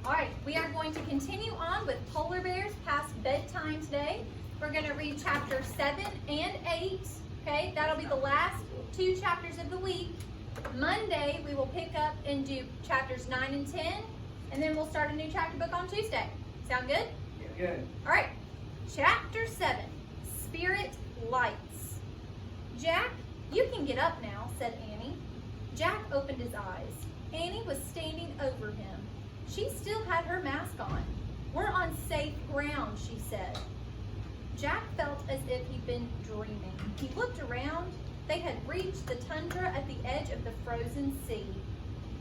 All right, we are going to continue on with polar bears past bedtime today. We're going to read chapters 7 and 8. Okay, that'll be the last 2 chapters of the week. Monday, we will pick up and do chapters 9 and 10, and then we'll start a new chapter book on Tuesday. Sound good? Yeah, good. All right, chapter 7, Spirit Lights. Jack, you can get up now, said Annie. Jack opened his eyes. Annie was standing over him. She still had her mask on. We're on safe ground, she said. Jack felt as if he'd been dreaming. He looked around. They had reached the tundra at the edge of the frozen sea.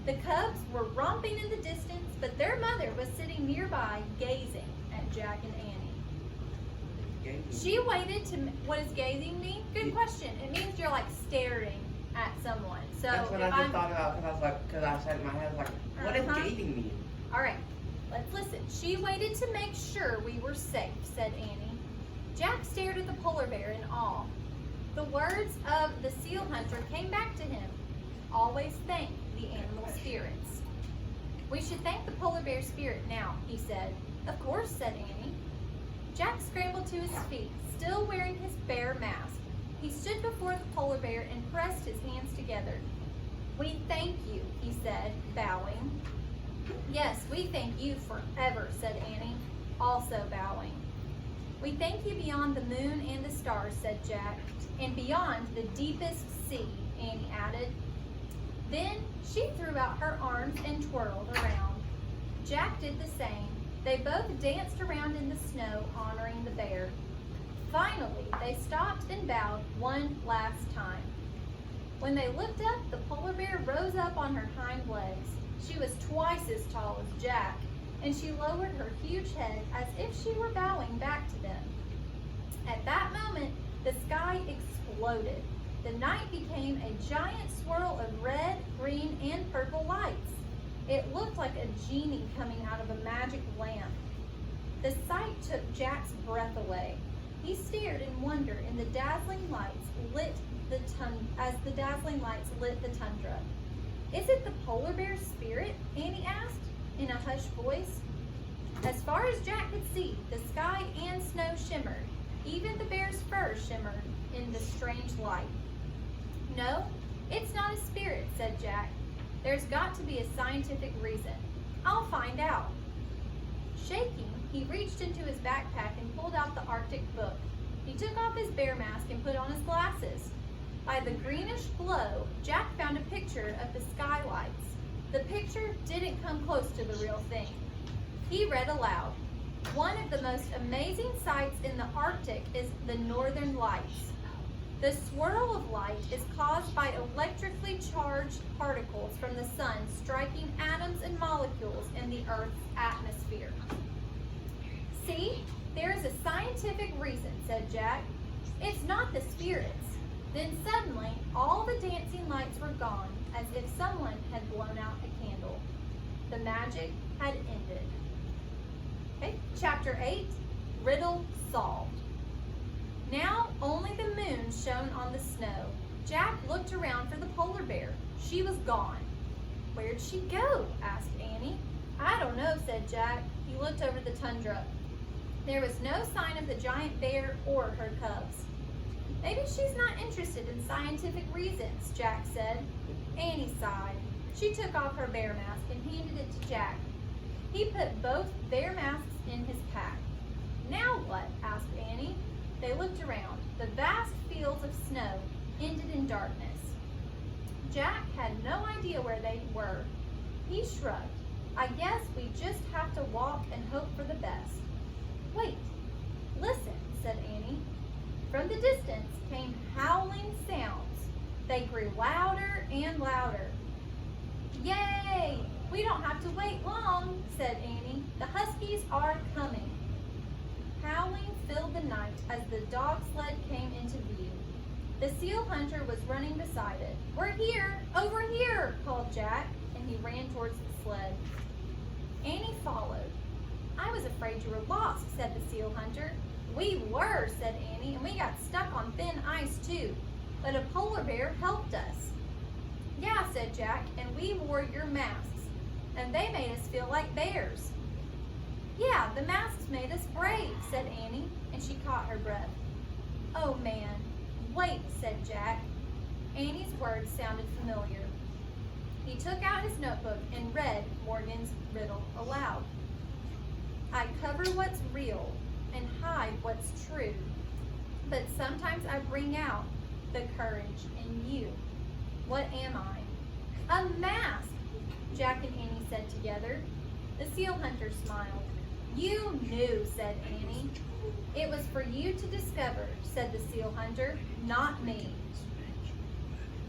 The cubs were romping in the distance, but their mother was sitting nearby, gazing at Jack and Annie. She waited to... What does gazing mean? Good question. It means you're like staring at someone. So that's what I just thought about because I said in my head, like, what does gazing mean? All right, let's listen. She waited to make sure we were safe, said Annie. Jack stared at the polar bear in awe. The words of the seal hunter came back to him. Always thank the animal spirits. We should thank the polar bear spirit now, he said. Of course, said Annie. Jack scrambled to his feet, still wearing his bear mask. He stood before the polar bear and pressed his hands together. We thank you, he said, bowing. Yes, we thank you forever, said Annie, also bowing. We thank you beyond the moon and the stars, said Jack, and beyond the deepest sea, Annie added. Then she threw out her arms and twirled around. Jack did the same. They both danced around in the snow, honoring the bear. Finally, they stopped and bowed one last time. When they looked up, the polar bear rose up on her hind legs. She was twice as tall as Jack, and she lowered her huge head as if she were bowing back to them. At that moment, the sky exploded. The night became a giant swirl of red, green, and purple lights. It looked like a genie coming out of a magic lamp. The sight took Jack's breath away. He stared in wonder as the dazzling lights lit the tundra. Is it the polar bear's spirit? Annie asked in a hushed voice. As far as Jack could see, the sky and snow shimmered. Even the bear's fur shimmered in the strange light. No, it's not a spirit, said Jack. There's got to be a scientific reason. I'll find out. Shaking, he reached into his backpack and pulled out the Arctic book. He took off his bear mask and put on his glasses. By the greenish glow, Jack found a picture of the skylights. The picture didn't come close to the real thing. He read aloud. One of the most amazing sights in the Arctic is the northern lights. The swirl of light is caused by electrically charged particles from the sun striking atoms and molecules in the Earth's atmosphere. See, there is a scientific reason, said Jack. It's not the spirits. Then suddenly, all the dancing lights were gone, as if someone had blown out a candle. The magic had ended. Okay, chapter 8, Riddle Solved. Now only the moon shone on the snow. Jack looked around for the polar bear. She was gone. Where'd she go? Asked Annie. I don't know, said Jack. He looked over the tundra. There was no sign of the giant bear or her cubs. Maybe she's not interested in scientific reasons, Jack said. Annie sighed. She took off her bear mask and handed it to Jack. He put both bear masks in his pack. Now what? Asked Annie. They looked around. The vast fields of snow ended in darkness. Jack had no idea where they were. He shrugged. I guess we just have to walk and hope for the best. Wait, listen, said Annie. From the distance came howling sounds. They grew louder and louder. Yay! We don't have to wait long, said Annie. The huskies are coming. Howling filled the night as the dog sled came into view. The seal hunter was running beside it. We're here! Over here! Called Jack, and he ran towards the sled. Annie followed. I was afraid you were lost, said the seal hunter. We were, said Annie, and we got stuck on thin ice too. But a polar bear helped us. Yeah, said Jack, and we wore your masks. and they made us feel like bears." "Yeah, the masks made us brave," said Annie, and she caught her breath. "Oh man, wait," said Jack. Annie's words sounded familiar. He took out his notebook and read Morgan's riddle aloud. "I cover what's real and hide what's true, but sometimes I bring out the courage in you. What am I?" "A mask," Jack and Annie said together. The seal hunter smiled. "You knew," said Annie. "It was for you to discover," said the seal hunter, "not me."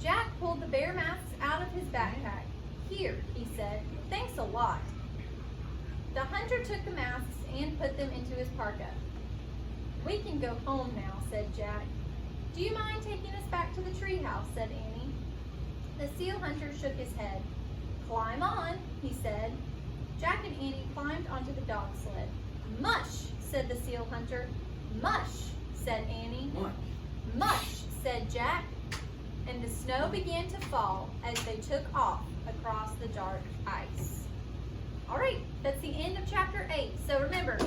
Jack pulled the bear masks out of his backpack. "Here," he said. "Thanks a lot." The hunter took the masks and put them into his parka. "We can go home now," said Jack. "Do you mind taking us back to the treehouse?" said Annie. The seal hunter shook his head. "Climb on," he said. Jack and Annie climbed onto the dog sled. "Mush," said the seal hunter. "Mush," said Annie. "Mush," said Jack. And the snow began to fall as they took off across the dark ice. All right, that's the end of chapter 8. So remember,